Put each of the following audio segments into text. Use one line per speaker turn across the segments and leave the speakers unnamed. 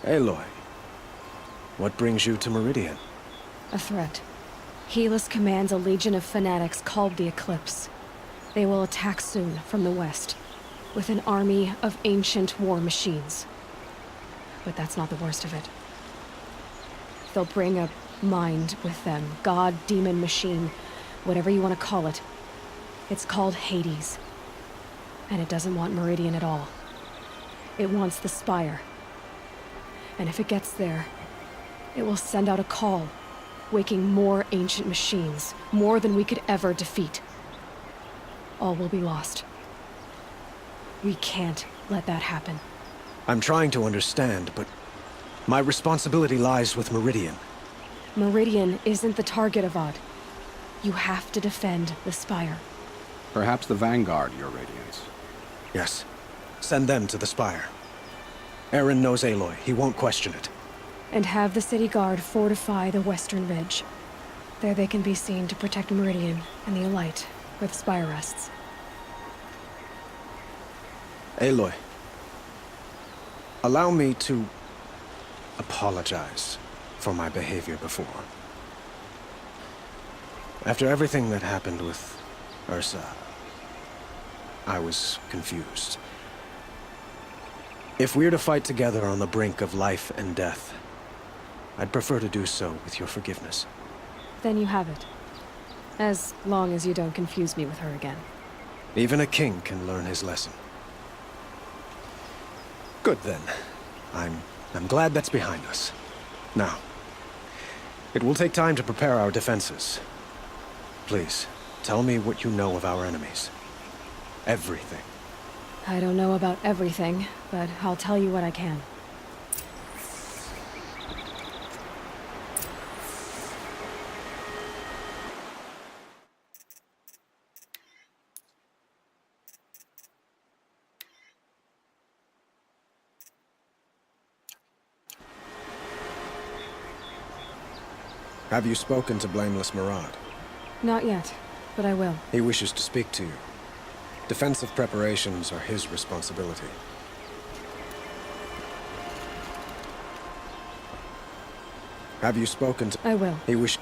Aloy, what brings you to Meridian?
A threat. Helis commands a legion of fanatics called the Eclipse. They will attack soon from the west, with an army of ancient war machines. But that's not the worst of it. They'll bring a mind with them, god, demon, machine, whatever you want to call it. It's called Hades. And it doesn't want Meridian at all. It wants the Spire. And if it gets there, it will send out a call, waking more ancient machines, more than we could ever defeat. All will be lost. We can't let that happen.
I'm trying to understand, but my responsibility lies with Meridian.
Meridian isn't the target, Avad. You have to defend the Spire.
Perhaps the Vanguard, Your Radiance.
Yes. Send them to the Spire. Eren knows Aloy. He won't question it.
And have the City Guard fortify the Western Ridge. There they can be seen to protect Meridian and the Elite, where the Spire rests.
Aloy, allow me to apologize for my behavior before. After everything that happened with Ursa, I was confused. If we're to fight together on the brink of life and death, I'd prefer to do so with your forgiveness.
Then you have it. As long as you don't confuse me with her again.
Even a king can learn his lesson. Good then. I'm glad that's behind us. Now, it will take time to prepare our defenses. Please, tell me what you know of our enemies. Everything.
I don't know about everything, but I'll tell you what I can.
Have you spoken to Blameless Murad?
Not yet, but I will.
He wishes to speak to you. Defensive preparations are his responsibility. Have you spoken to...
I will.
He wish...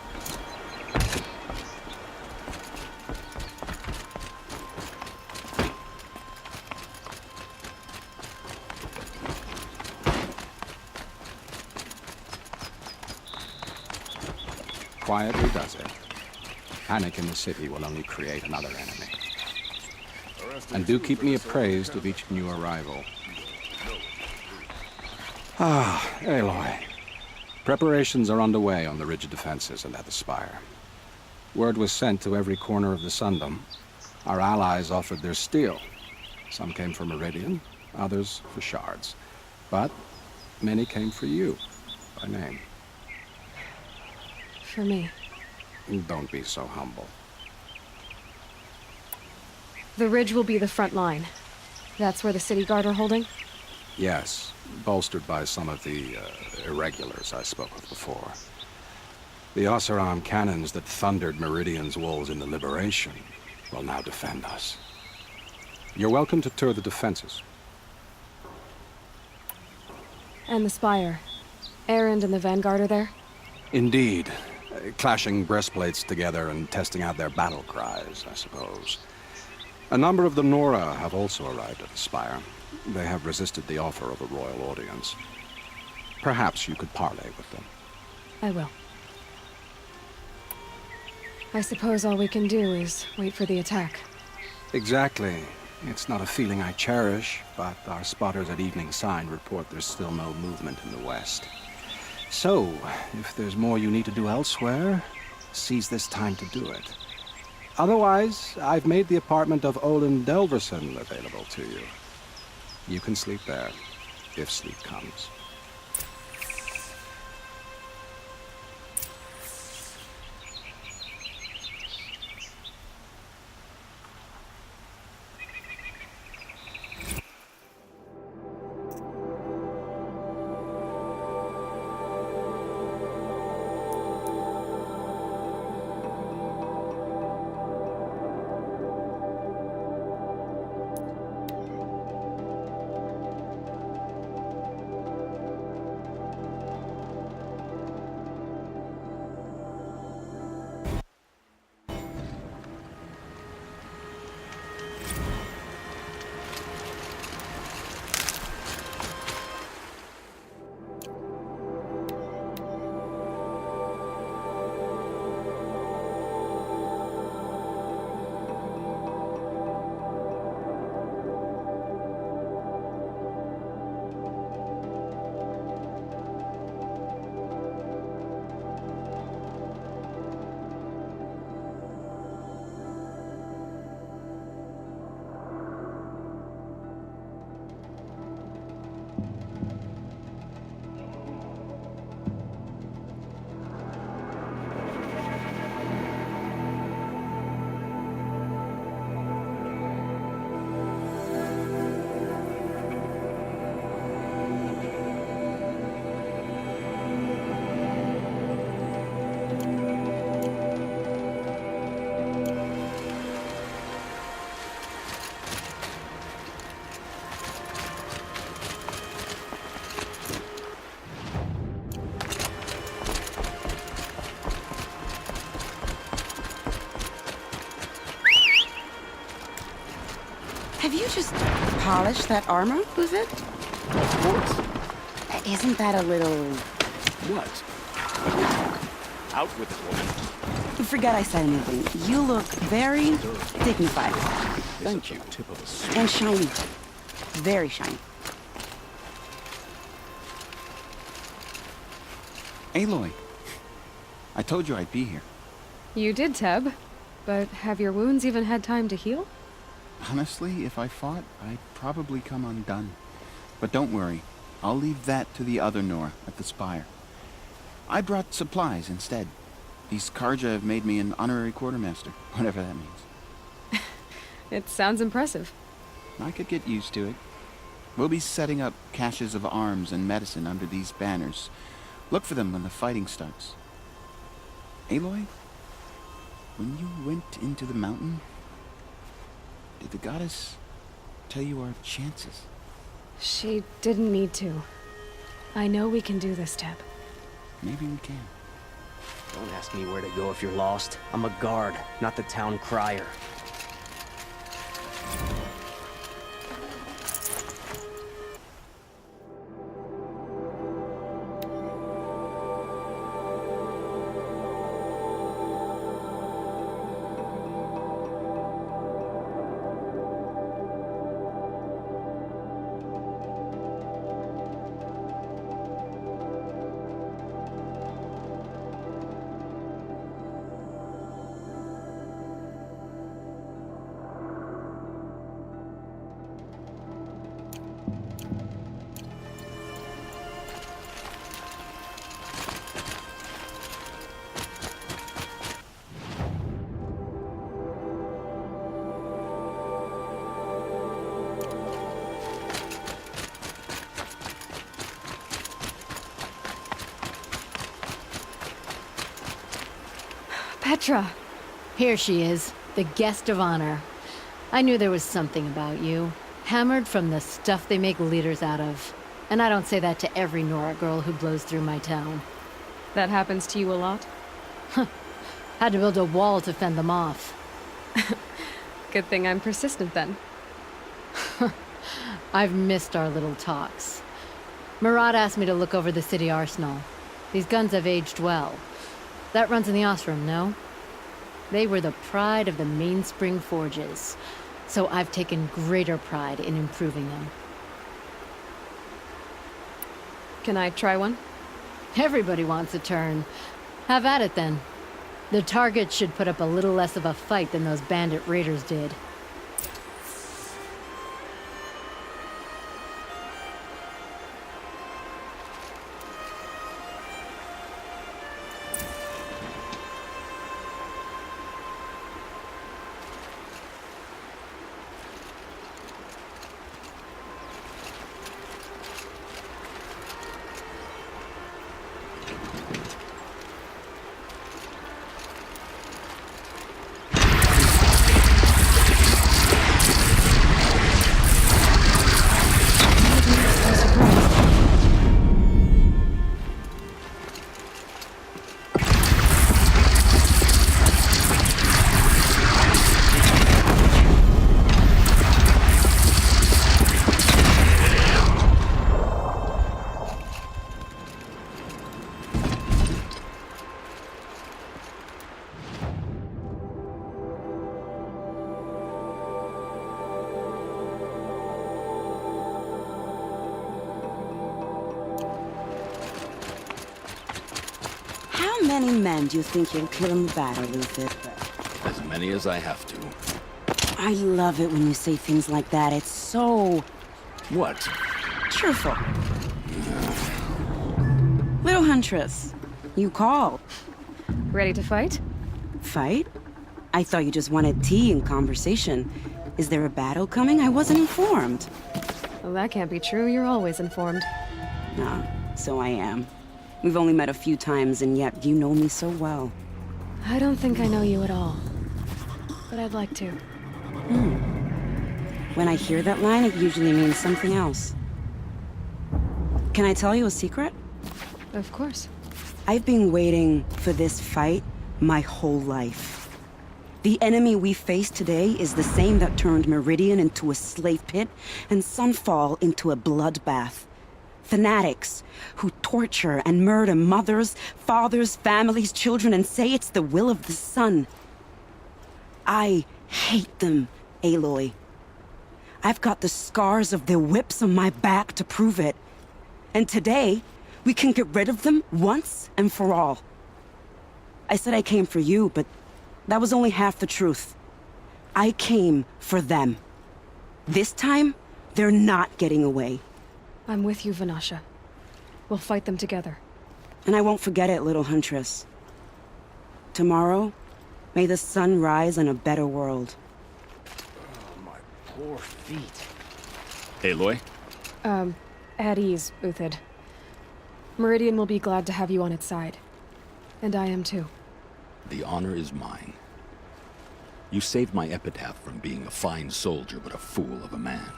Quietly does it. Panic in the city will only create another enemy. And do keep me appraised of each new arrival. Ah, Aloy. Preparations are underway on the ridge defenses and at the Spire. Word was sent to every corner of the Sundom. Our allies offered their steel. Some came for Meridian, others for shards. But many came for you, by name.
For me.
Don't be so humble.
The ridge will be the front line. That's where the City Guard are holding?
Yes, bolstered by some of the irregulars I spoke of before. The Oseram cannons that thundered Meridian's walls in the Liberation will now defend us. You're welcome to tour the defenses.
And the Spire. Erend and the Vanguard are there?
Indeed. Clashing breastplates together and testing out their battle cries, I suppose. A number of the Nora have also arrived at the Spire. They have resisted the offer of a royal audience. Perhaps you could parley with them.
I will. I suppose all we can do is wait for the attack.
Exactly. It's not a feeling I cherish, but our spotters at Evening Sign report there's still no movement in the west. So, if there's more you need to do elsewhere, seize this time to do it. Otherwise, I've made the apartment of Olin Delverson available to you. You can sleep there, if sleep comes.
Have you just polished that armor, Luther?
Of course.
Isn't that a little...
What? Out with it, woman.
Forget I said anything. You look very dignified.
Thank you. Tip of a
And shiny. Very shiny.
Aloy, I told you I'd be here.
You did, Teb. But have your wounds even had time to heal?
Honestly, if I fought, I'd probably come undone. But don't worry, I'll leave that to the other Nora at the Spire. I brought supplies instead. These Karja have made me an honorary quartermaster, whatever that means.
It sounds impressive.
I could get used to it. We'll be setting up caches of arms and medicine under these banners. Look for them when the fighting starts. Aloy, when you went into the mountain, did the goddess tell you our chances?
She didn't need to. I know we can do this, Teb.
Maybe we can.
Don't ask me where to go if you're lost. I'm a guard, not the town crier.
Petra!
Here she is, the guest of honor. I knew there was something about you. Hammered from the stuff they make leaders out of. And I don't say that to every Nora girl who blows through my town.
That happens to you a lot?
Had to build a wall to fend them off.
Good thing I'm persistent then.
I've missed our little talks. Murad asked me to look over the city arsenal. These guns have aged well. That runs in the Osram, no? They were the pride of the Mainspring Forges, so I've taken greater pride in improving them.
Can I try one?
Everybody wants a turn. Have at it then. The target should put up a little less of a fight than those bandit raiders did.
How many men do you think you'll kill in the battle, Luther?
As many as I have to.
I love it when you say things like that. It's so...
What?
cheerful. Little Huntress, you called.
Ready to fight?
Fight? I thought you just wanted tea and conversation. Is there a battle coming? I wasn't informed.
Well, that can't be true. You're always informed.
Ah, so I am. We've only met a few times, and yet you know me so well.
I don't think I know you at all. But I'd like to.
When I hear that line, it usually means something else. Can I tell you a secret?
Of course.
I've been waiting for this fight my whole life. The enemy we face today is the same that turned Meridian into a slave pit and Sunfall into a bloodbath. Fanatics who torture and murder mothers, fathers, families, children, and say it's the will of the sun. I hate them, Aloy. I've got the scars of their whips on my back to prove it. And today, we can get rid of them once and for all. I said I came for you, but that was only half the truth. I came for them. This time, they're not getting away.
I'm with you, Vanasha. We'll fight them together.
And I won't forget it, little huntress. Tomorrow, may the sun rise in a better world.
Oh, my poor feet.
Aloy?
At ease, Uthid. Meridian will be glad to have you on its side. And I am too.
The honor is mine. You saved my epitaph from being a fine soldier but a fool of a man.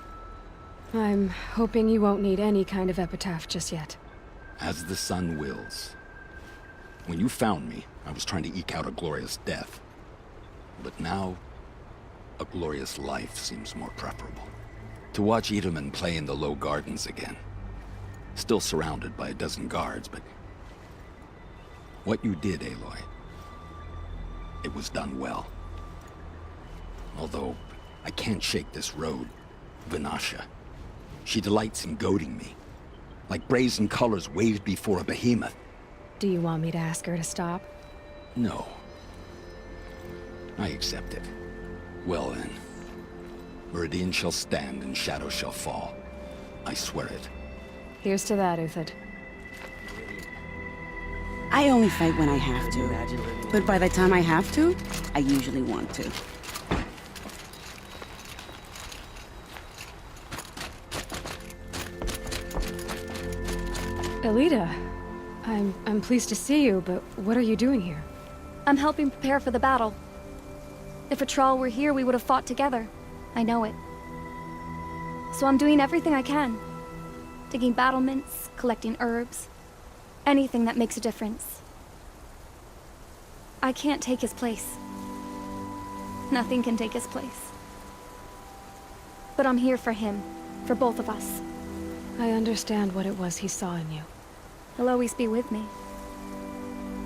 I'm hoping you won't need any kind of epitaph just yet.
As the sun wills. When you found me, I was trying to eke out a glorious death. But now, a glorious life seems more preferable. To watch Edelman play in the low gardens again. Still surrounded by a dozen guards, but... what you did, Aloy, it was done well. Although, I can't shake this road, Vanasha. She delights in goading me. Like brazen colors waved before a behemoth.
Do you want me to ask her to stop?
No. I accept it. Well then. Meridian shall stand and shadow shall fall. I swear it.
Here's to that, Uthid.
I only fight when I have to. But by the time I have to, I usually want to.
Elita, I'm pleased to see you, but what are you doing here?
I'm helping prepare for the battle. If Atral were here, we would have fought together. I know it. So I'm doing everything I can. Digging battlements, collecting herbs. Anything that makes a difference. I can't take his place. Nothing can take his place. But I'm here for him. For both of us.
I understand what it was he saw in you.
He'll always be with me.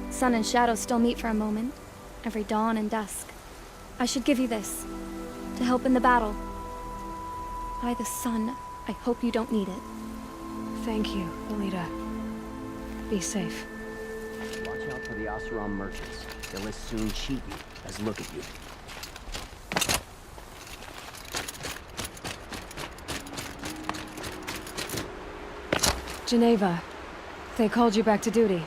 Sun and shadow still meet for a moment. Every dawn and dusk. I should give you this. To help in the battle. By the sun, I hope you don't need it.
Thank you, Elita. Be safe.
Watch out for the Oseram merchants. They'll as soon cheat you as look at you.
Geneva, they called you back to duty.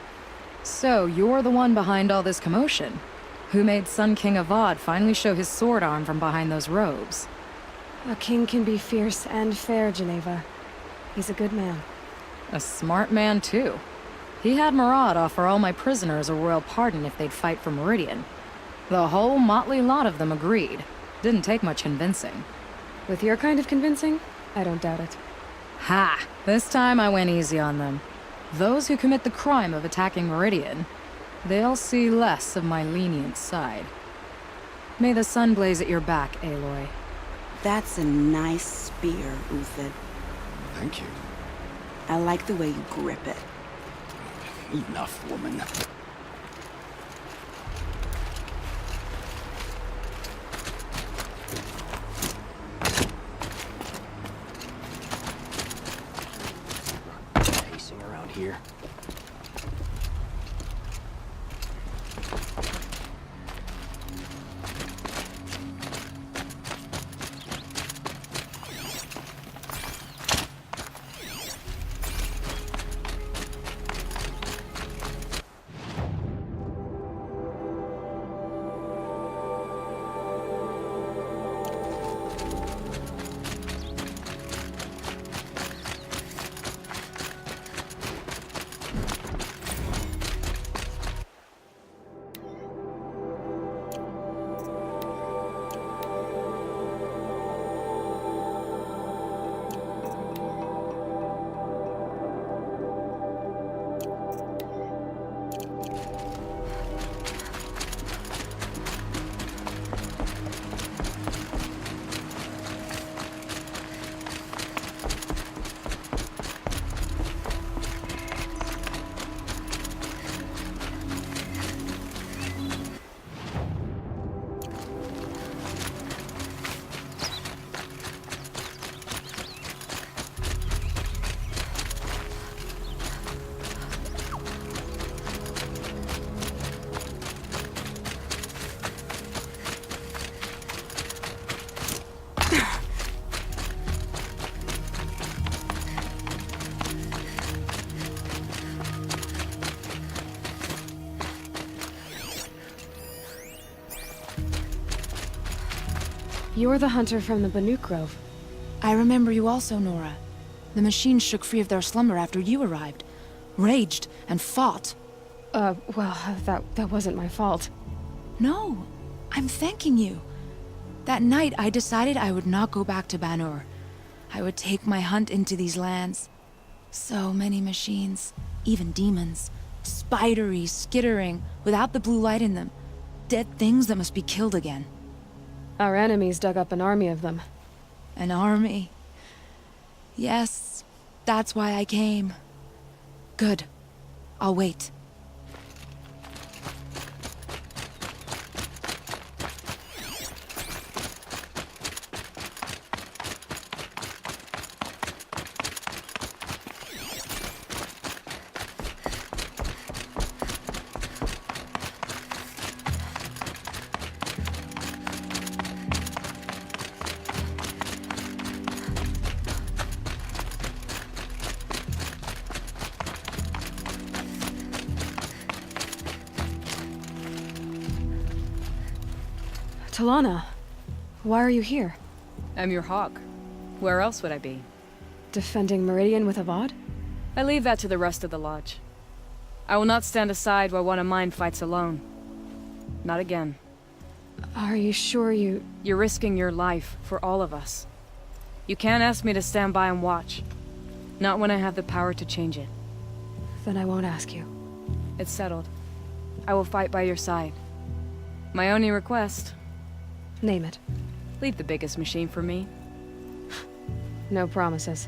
So, you're the one behind all this commotion? Who made Sun King Avad finally show his sword arm from behind those robes?
A king can be fierce and fair, Geneva. He's a good man.
A smart man, too. He had Murad offer all my prisoners a royal pardon if they'd fight for Meridian. The whole motley lot of them agreed. Didn't take much convincing.
With your kind of convincing, I don't doubt it.
Ha! This time I went easy on them. Those who commit the crime of attacking Meridian, they'll see less of my lenient side. May the sun blaze at your back, Aloy.
That's a nice spear, Uthid.
Thank you.
I like the way you grip it.
Enough, woman.
Pacing around here.
You're the hunter from the Banuk Grove.
I remember you also, Nora. The machines shook free of their slumber after you arrived. Raged and fought.
Well, that wasn't my fault.
No, I'm thanking you. That night, I decided I would not go back to Banur. I would take my hunt into these lands. So many machines, even demons. Spidery, skittering, without the blue light in them. Dead things that must be killed again.
Our enemies dug up an army of them.
An army. Yes, that's why I came. Good. I'll wait.
Talana, why are you here?
I'm your hawk. Where else would I be?
Defending Meridian with Avad?
I leave that to the rest of the Lodge. I will not stand aside while one of mine fights alone. Not again.
Are you sure you...
You're risking your life for all of us. You can't ask me to stand by and watch. Not when I have the power to change it.
Then I won't ask you.
It's settled. I will fight by your side. My only request...
Name it.
Leave the biggest machine for me.
No promises.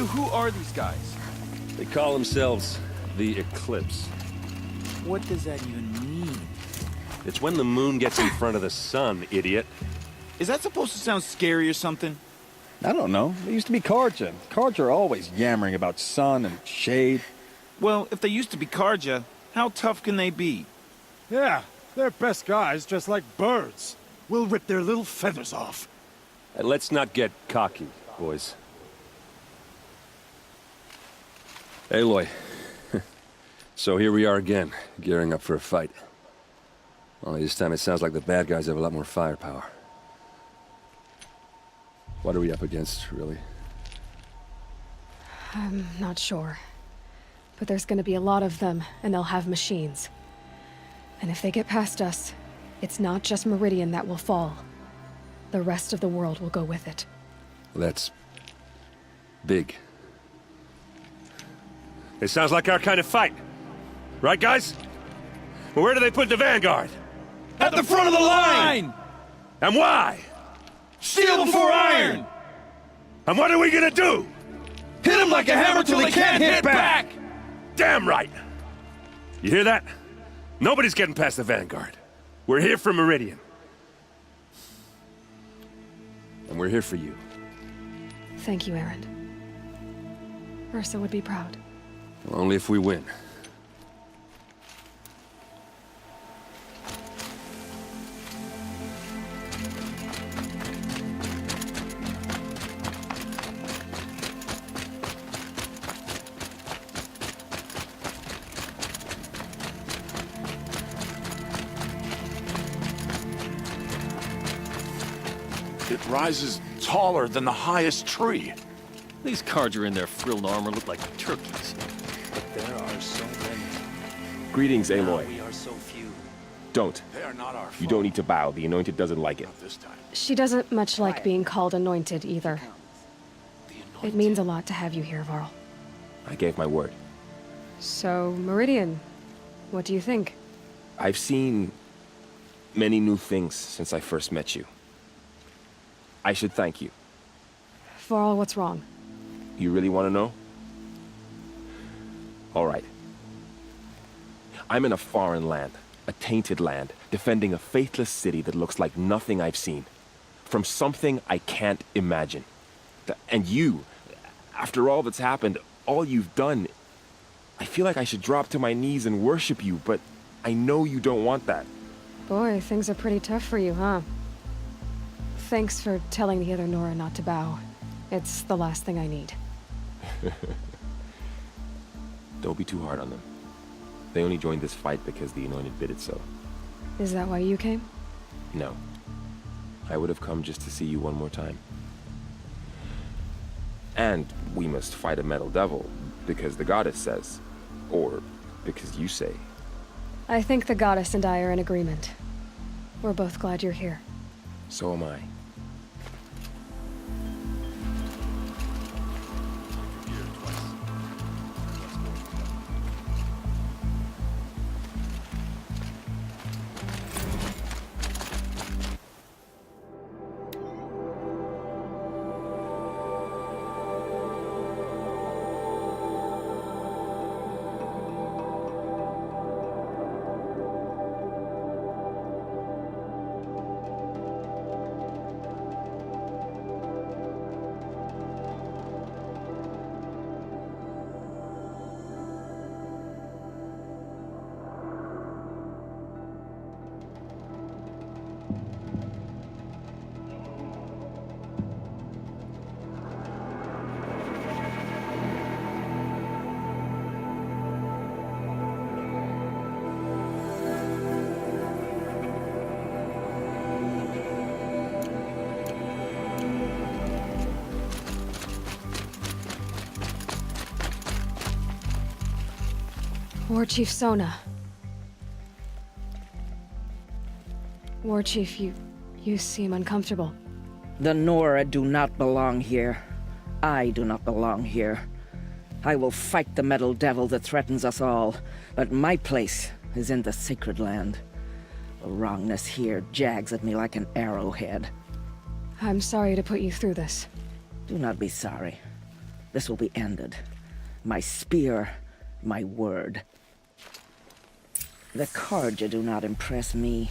So who are these guys?
They call themselves the Eclipse.
What does that even mean?
It's when the moon gets in front of the sun, idiot.
Is that supposed to sound scary or something?
I don't know. They used to be Karja. Karja are always yammering about sun and shade.
Well, if they used to be Karja, how tough can they be?
Yeah, they're best guys, just like birds. We'll rip their little feathers off.
Let's not get cocky, boys. Aloy. So here we are again, gearing up for a fight. Only this time it sounds like the bad guys have a lot more firepower. What are we up against, really?
I'm not sure. But there's gonna be a lot of them, and they'll have machines. And if they get past us, it's not just Meridian that will fall. The rest of the world will go with it.
That's... big. It sounds like our kind of fight. Right, guys? Well, where do they put the Vanguard?
At the front of the line!
And why?
Steel before iron!
And what are we gonna do?
Hit them like a hammer till they can't hit back!
Damn right! You hear that? Nobody's getting past the Vanguard. We're here for Meridian. And we're here for you.
Thank you, Erend. Ursa would be proud.
Well, only if we win.
It rises taller than the highest tree.
These cards are in their frilled armor look like turkeys.
But there are so many.
Greetings, Aloy.
We are so few.
Don't.
They are not our
You don't need to bow. The Anointed doesn't like it.
Not this time.
She doesn't much like being called anointed either. It means a lot to have you here, Varl.
I gave my word.
So, Meridian, what do you think?
I've seen many new things since I first met you. I should thank you.
Varl, what's wrong?
You really want to know? All right. I'm in a foreign land, a tainted land, defending a faithless city that looks like nothing I've seen. From something I can't imagine. And you, after all that's happened, all you've done, I feel like I should drop to my knees and worship you, but I know you don't want that.
Boy, things are pretty tough for you, huh? Thanks for telling the other Nora not to bow. It's the last thing I need.
Don't be too hard on them. They only joined this fight because the Anointed bid it so.
Is that why you came?
No. I would have come just to see you one more time. And we must fight a metal devil, because the goddess says. Or because you say.
I think the goddess and I are in agreement. We're both glad you're here.
So am I.
War Chief Sona. War Chief, you seem uncomfortable.
The Nora do not belong here. I do not belong here. I will fight the metal devil that threatens us all, but my place is in the sacred land. The wrongness here jags at me like an arrowhead.
I'm sorry to put you through this.
Do not be sorry. This will be ended. My spear, my word. The Carja do not impress me.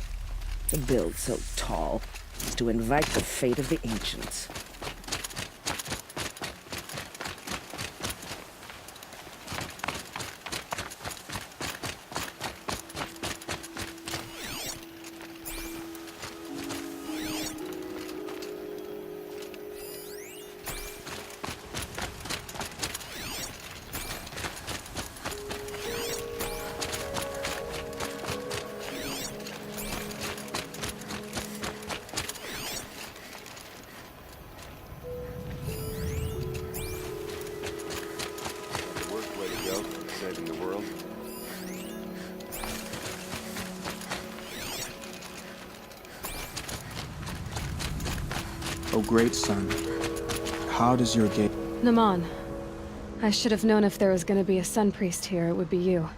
The build so tall is to invite the fate of the ancients.
O great sun, how does your gate...
Naman. I should have known if there was going to be a Sun Priest here, it would be you.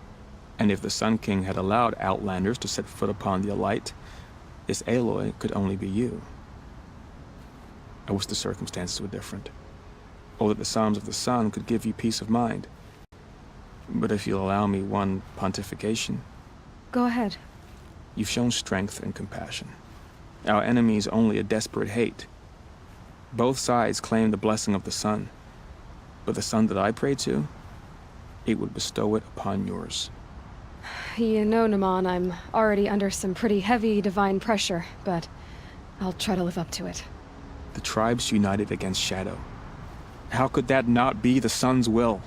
And if the Sun King had allowed Outlanders to set foot upon the Alight, this Aloy could only be you. I wish the circumstances were different. Or that the Psalms of the Sun could give you peace of mind. But if you'll allow me one pontification...
Go ahead.
You've shown strength and compassion. Our enemy is only a desperate hate. Both sides claim the blessing of the sun. But the sun that I pray to, it would bestow it upon yours.
You know, Naman, I'm already under some pretty heavy divine pressure, but I'll try to live up to it.
The tribes united against Shadow. How could that not be the sun's will?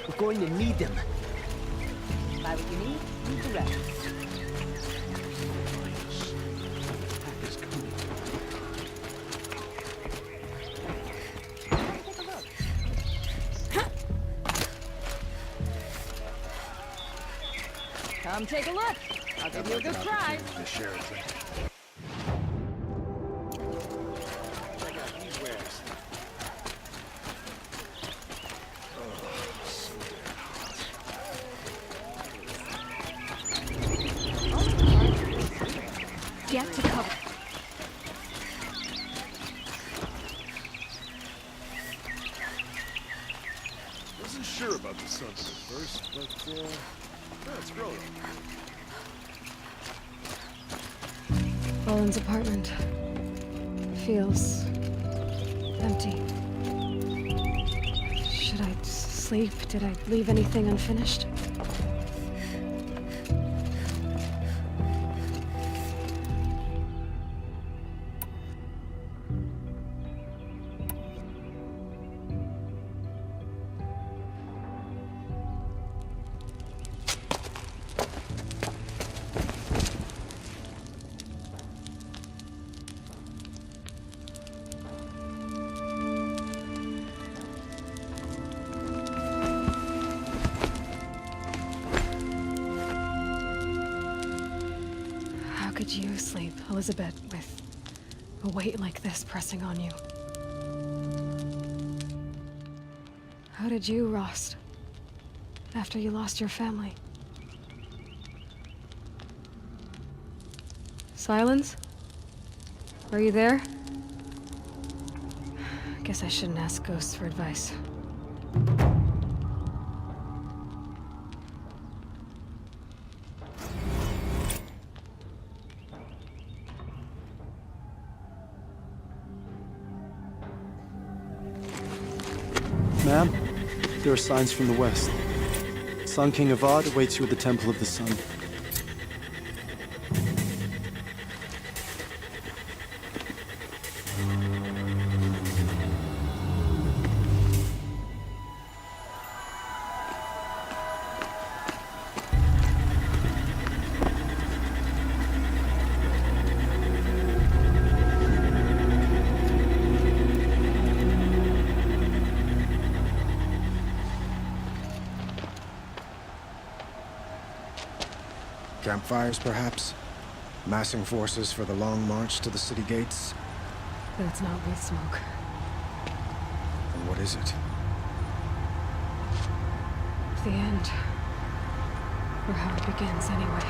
We're going to need them.
Buy what you need, leave the rest. Come take a look. I'll give you a good prize.
To share it.
Check out these wares.
Get to cover.
Wasn't sure about the sun at first, but it's growing.
Owen's apartment feels empty. Should I sleep? Did I leave anything unfinished? How could you sleep, Elizabeth, with a weight like this pressing on you? How did you, Rost, after you lost your family? Silence? Are you there? Guess I shouldn't ask ghosts for advice.
Ma'am, there are signs from the west. Sun King Avad awaits you at the Temple of the Sun.
Campfires, perhaps? Massing forces for the long march to the city gates?
But it's not weed smoke.
And what is it?
The end. Or how it begins, anyway.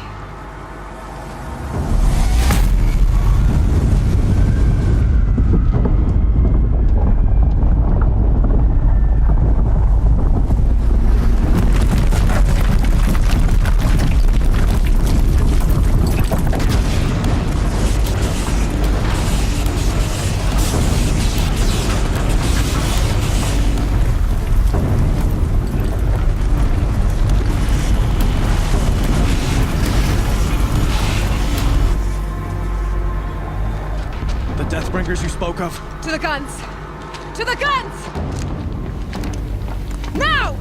Deathbringers you spoke of?
To the guns! To the guns! Now!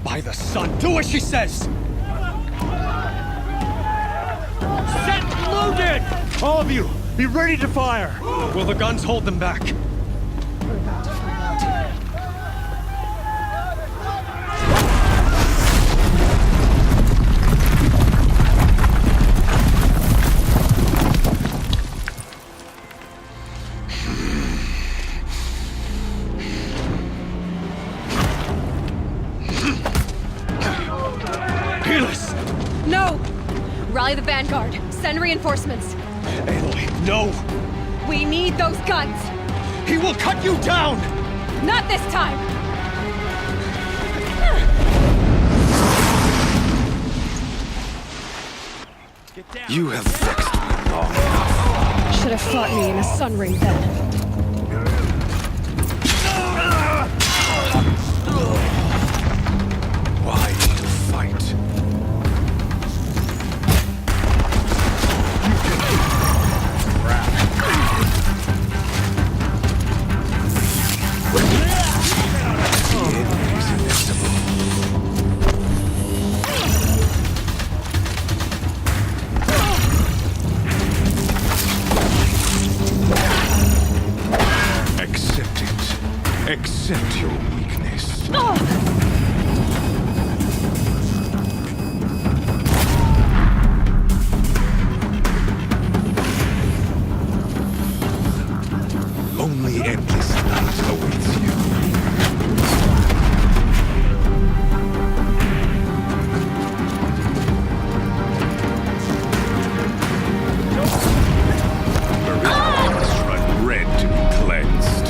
By the sun, do as she says!
Set loaded! All of you, be ready to fire!
Will the guns hold them back?
We're about to find out. No! Rally the vanguard. Send reinforcements.
Aloy, no!
We need those guns!
He will cut you down!
Not this time!
You have vexed me long enough.
Should have fought me in a sun ring then.
Why need to fight? The enemy is invincible.
exploit your weakness. Only endless night awaits you. Meridian must run red to be cleansed.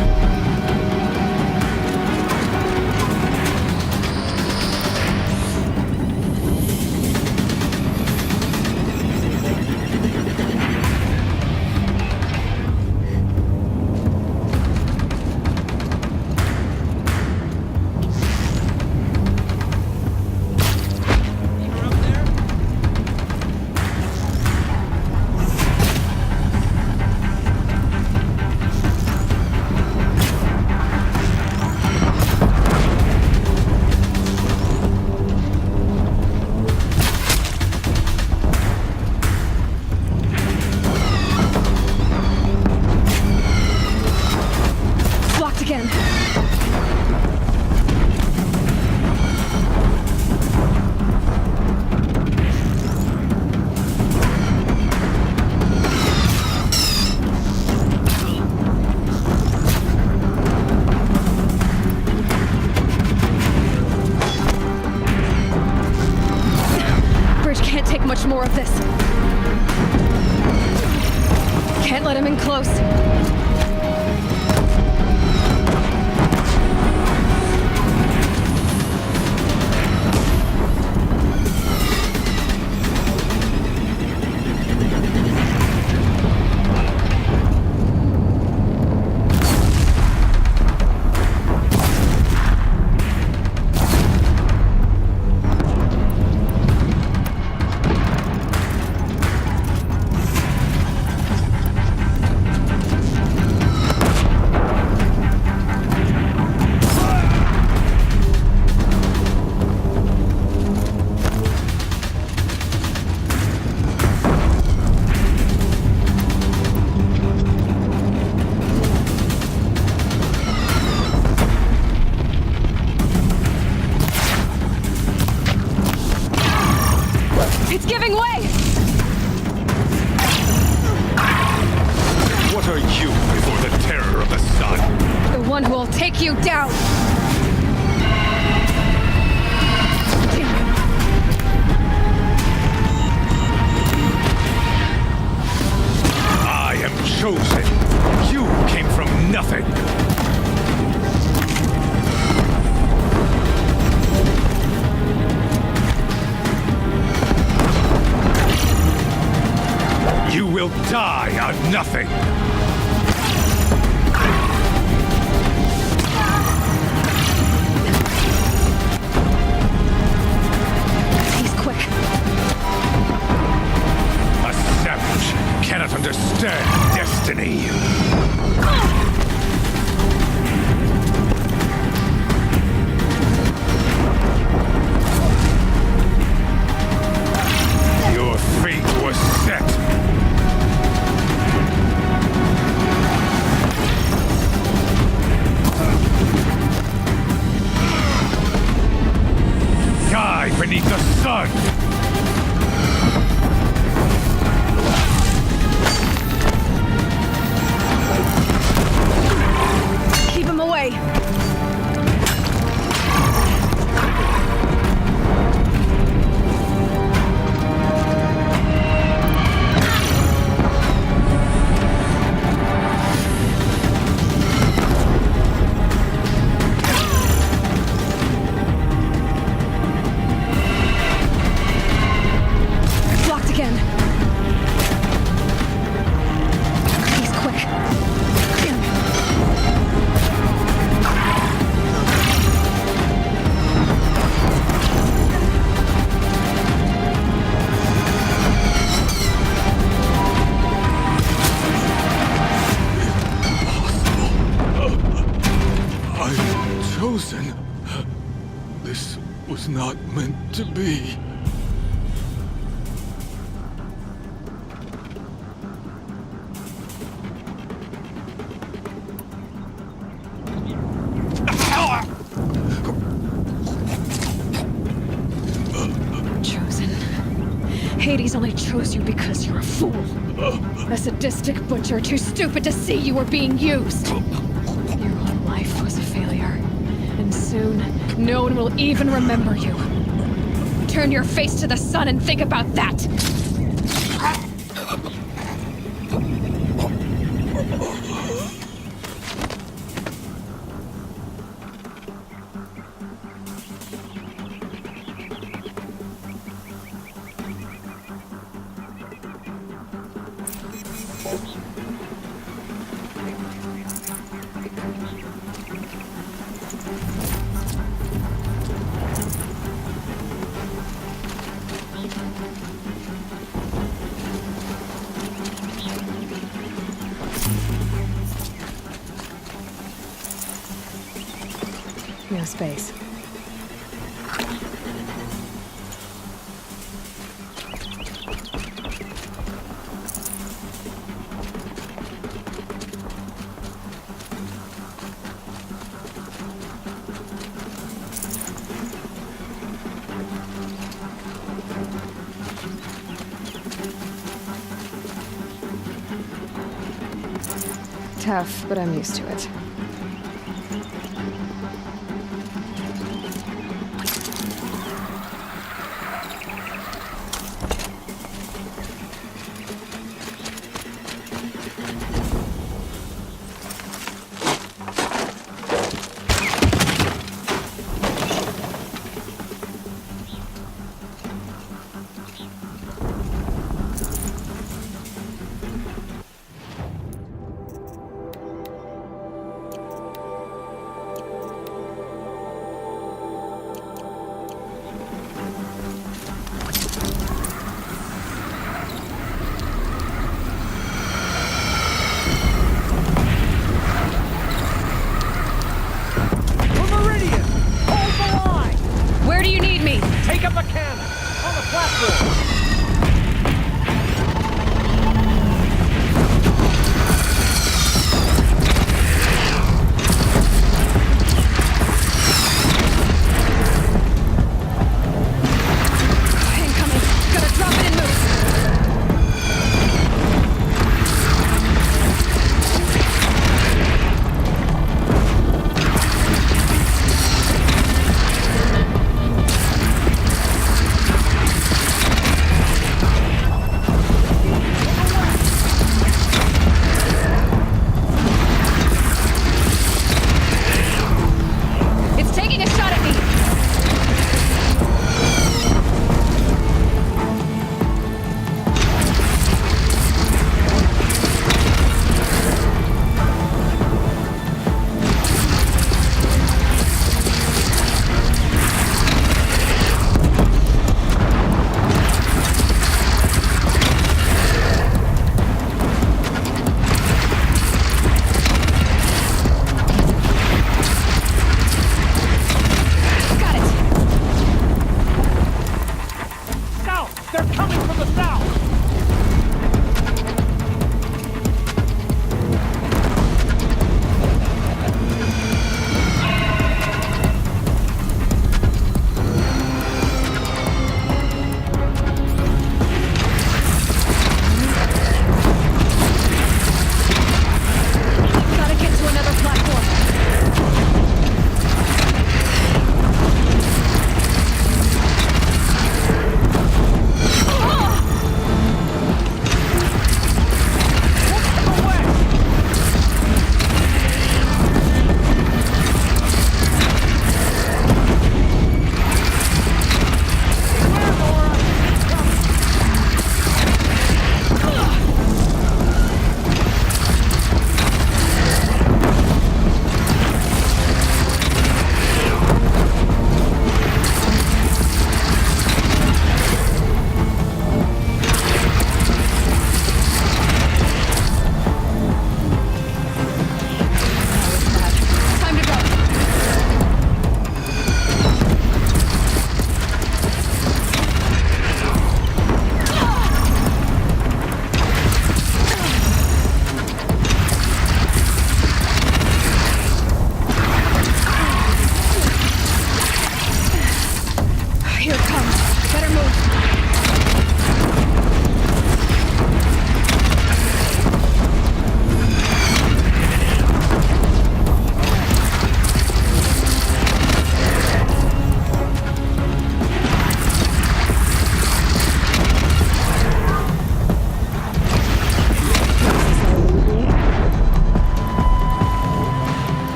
Blocked again. Bridge can't take much more of this. Can't let him in close. It's giving way!
What are you before the terror of the sun?
The one who will take you down!
I am chosen. You came from nothing. You will die on nothing.
He's quick.
A savage cannot understand destiny. Your fate was set. Die beneath the sun!
Keep him away! Blocked again. He's quick.
I'm chosen. This was not meant to be. How
Hades only chose you because you're a fool. A sadistic butcher too stupid to see you were being used. Your whole life was a failure. And soon, no one will even remember you. Turn your face to the sun and think about that! No space. Tough, but I'm used to it.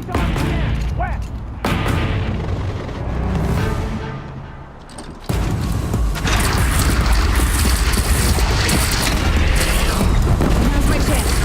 Now's my chance.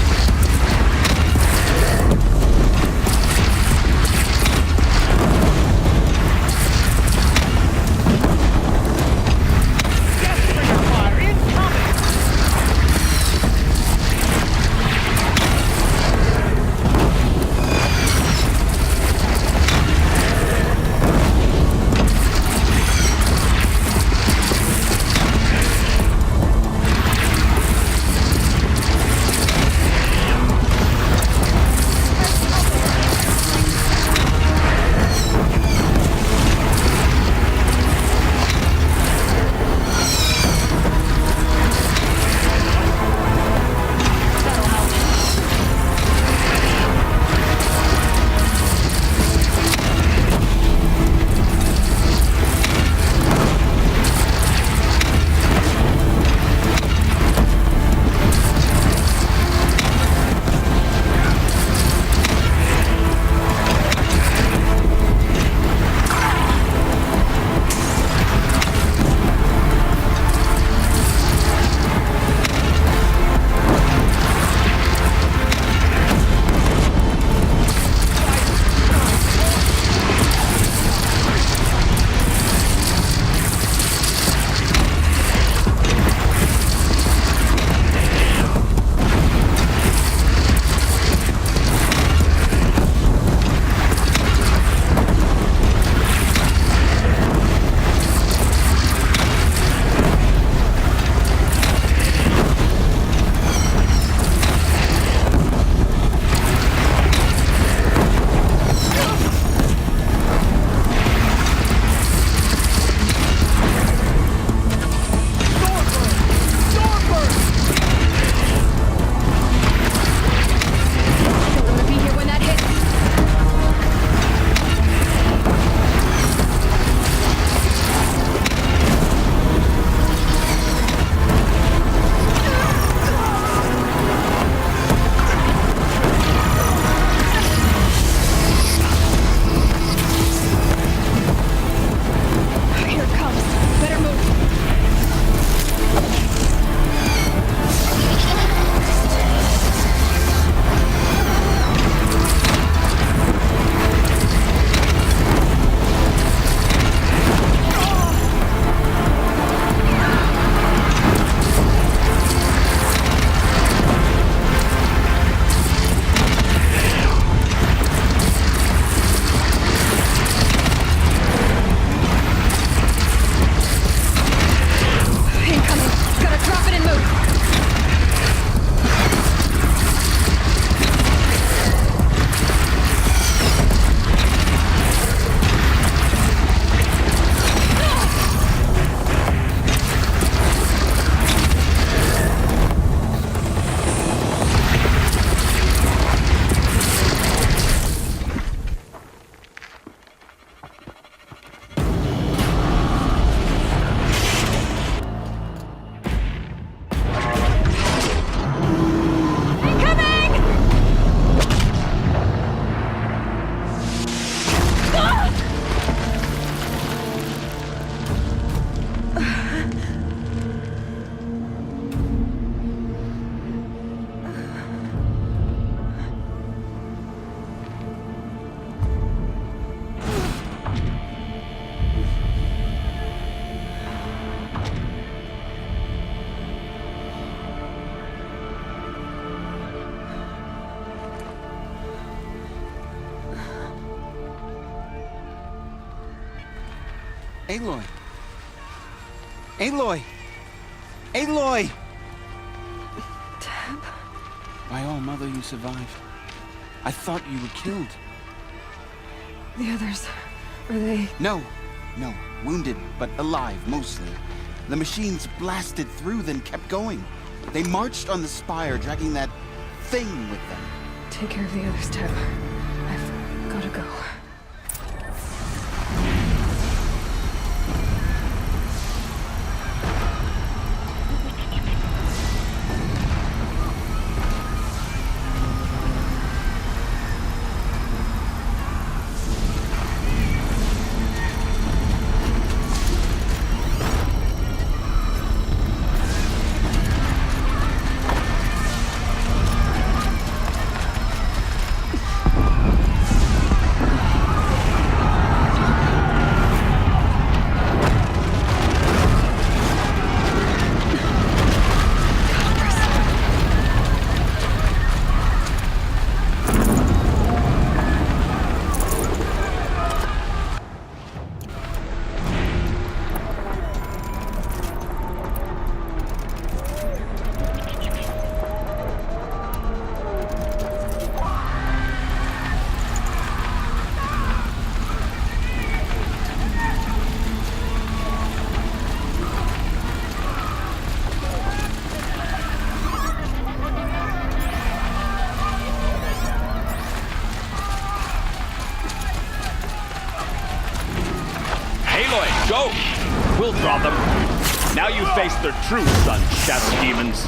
Aloy! Aloy! Aloy!
Deb?
By all, Mother, you survived. I thought you were killed.
The others, are they...
No. Wounded, but alive, mostly. The machines blasted through, then kept going. They marched on the spire, dragging that thing with them.
Take care of the others, Deb. I've gotta go.
Aloy, go! We'll draw them. Now you face their true sun, shadow demons.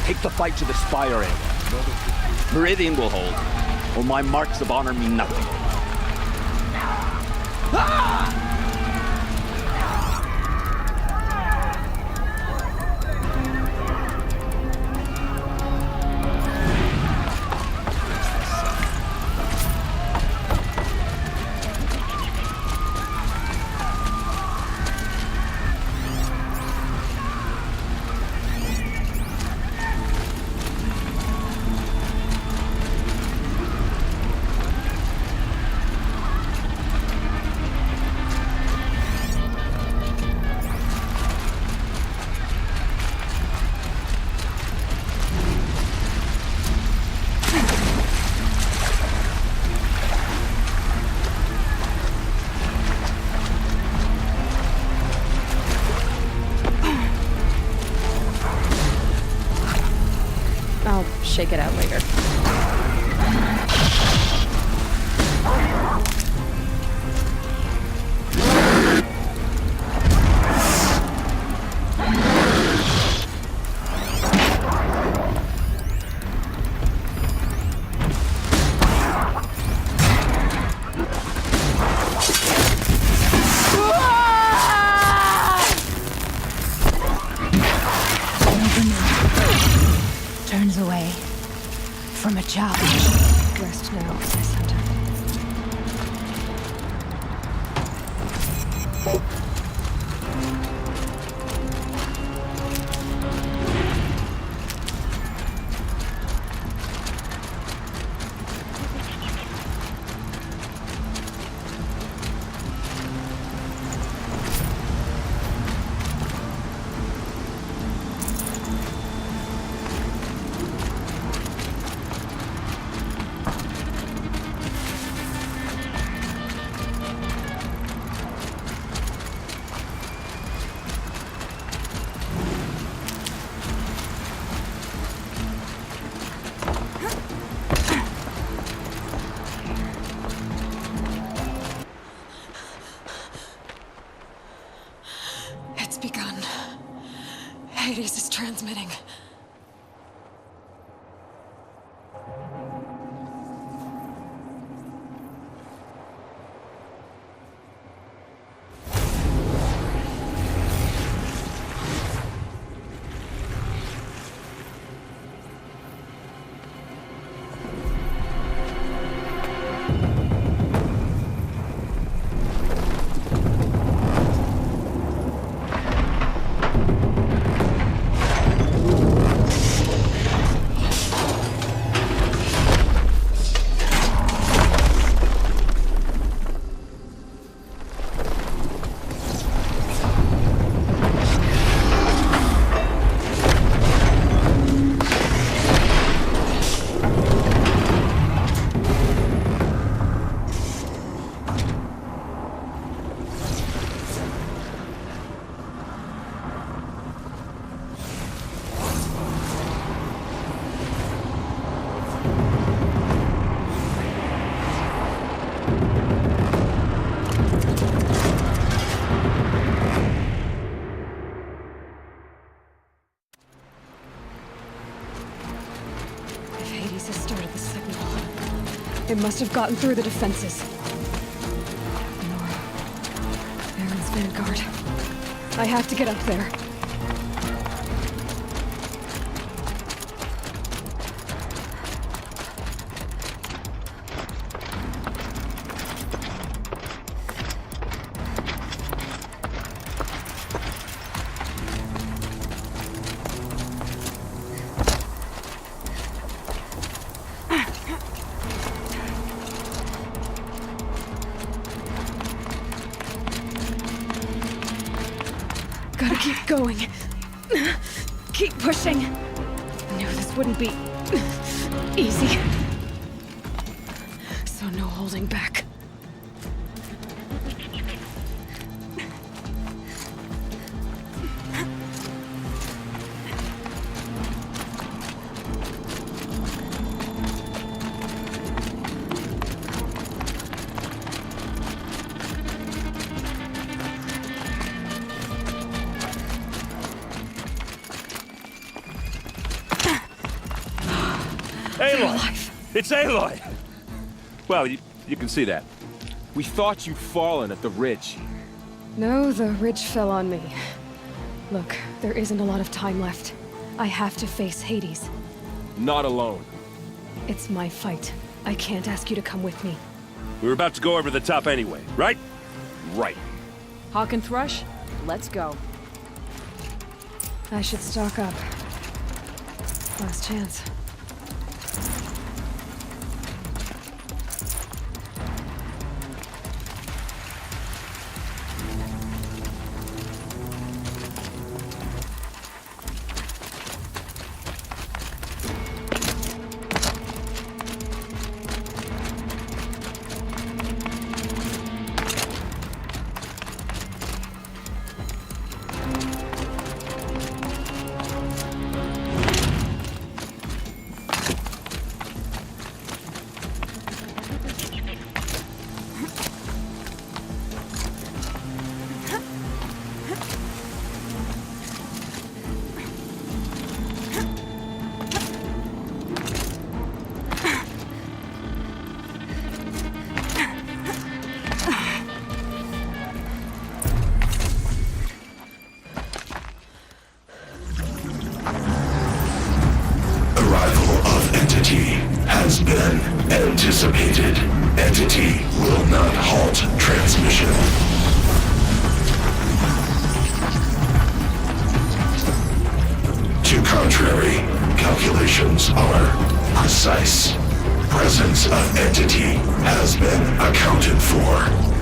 Take the fight to the spire area. Meridian will hold, or my marks of honor mean nothing.
I'll shake it out later.
Turns away from a challenge.
Rest now, Santa. It's begun. Hades is transmitting. Hades has started the signal. It must have gotten through the defenses. Nora. Baron's vanguard. I have to get up there. going. Keep pushing. Knew this wouldn't be easy. So no holding back.
Aloy! It's Aloy! Well, you can see that. We thought you'd fallen at the ridge.
No, the ridge fell on me. Look, there isn't a lot of time left. I have to face Hades.
Not alone.
It's my fight. I can't ask you to come with me.
We were about to go over the top anyway, right?
Right.
Hawk and Thrush, let's go.
I should stock up. Last chance.
Has been anticipated. Entity will not halt transmission. To contrary, calculations are precise. Presence of entity has been accounted for.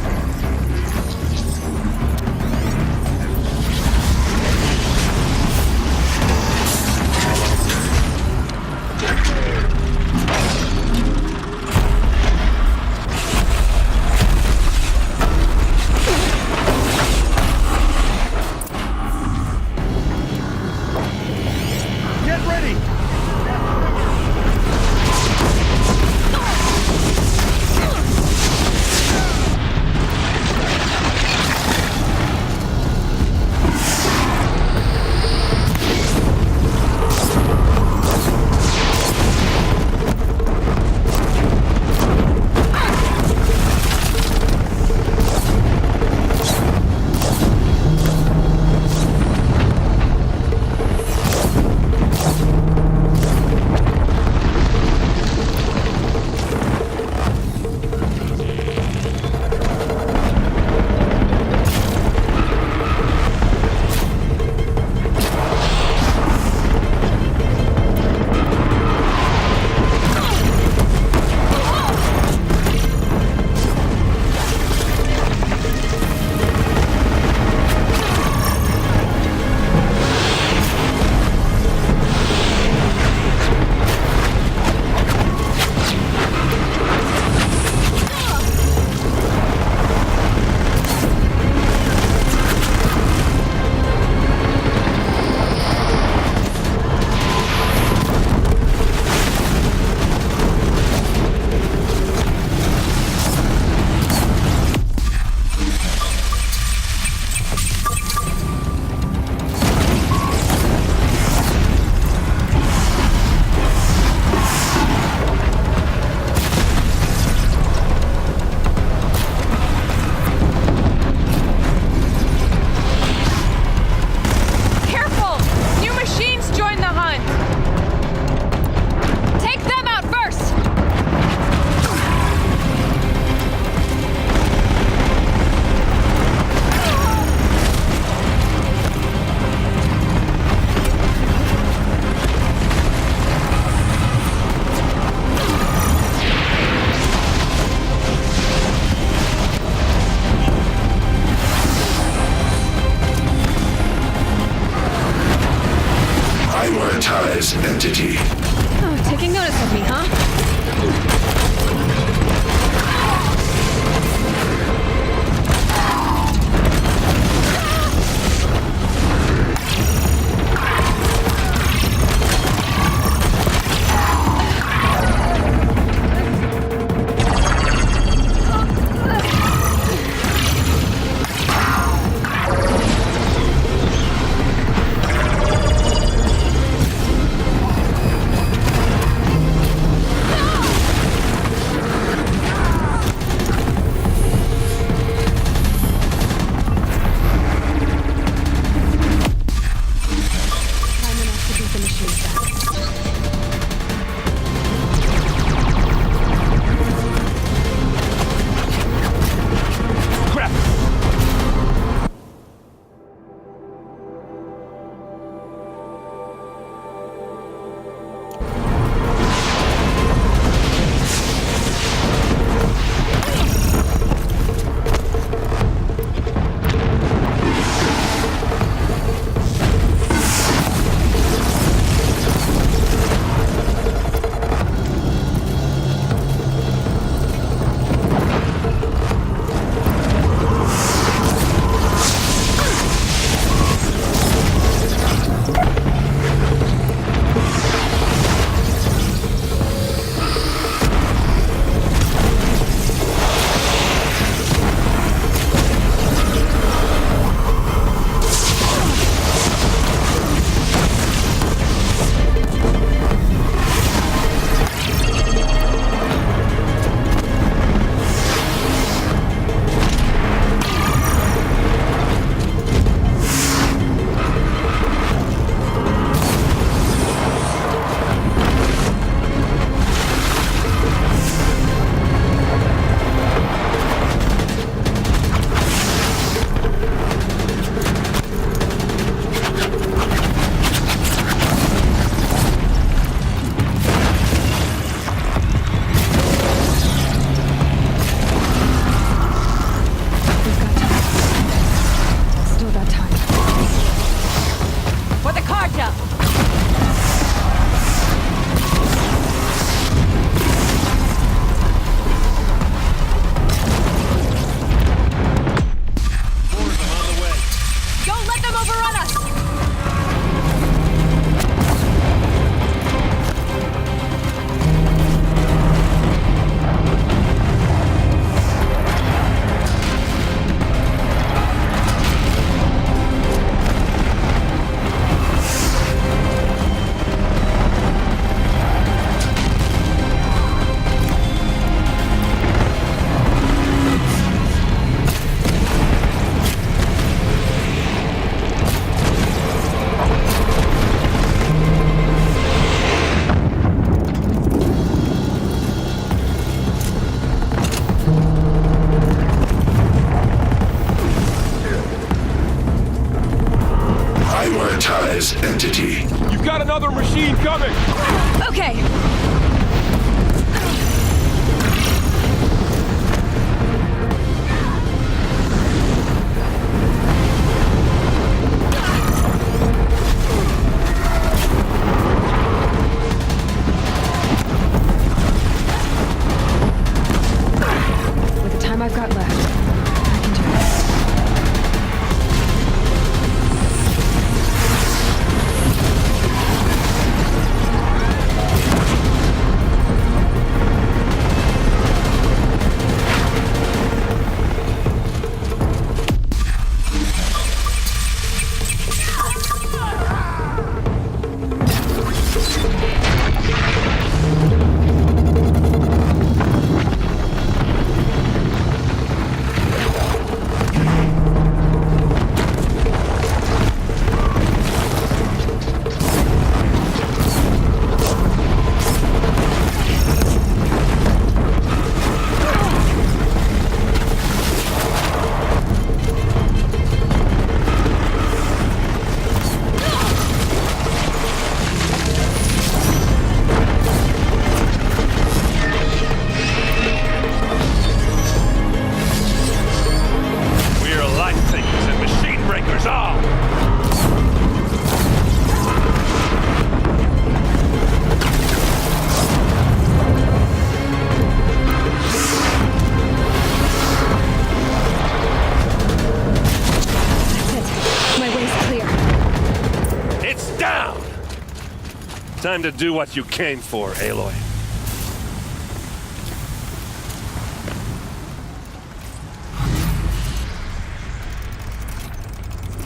Taking notice of me, huh?
Entity.
You've got another machine coming!
Okay. With the time I've got left, I can do this.
down! Time to do what you came for, Aloy.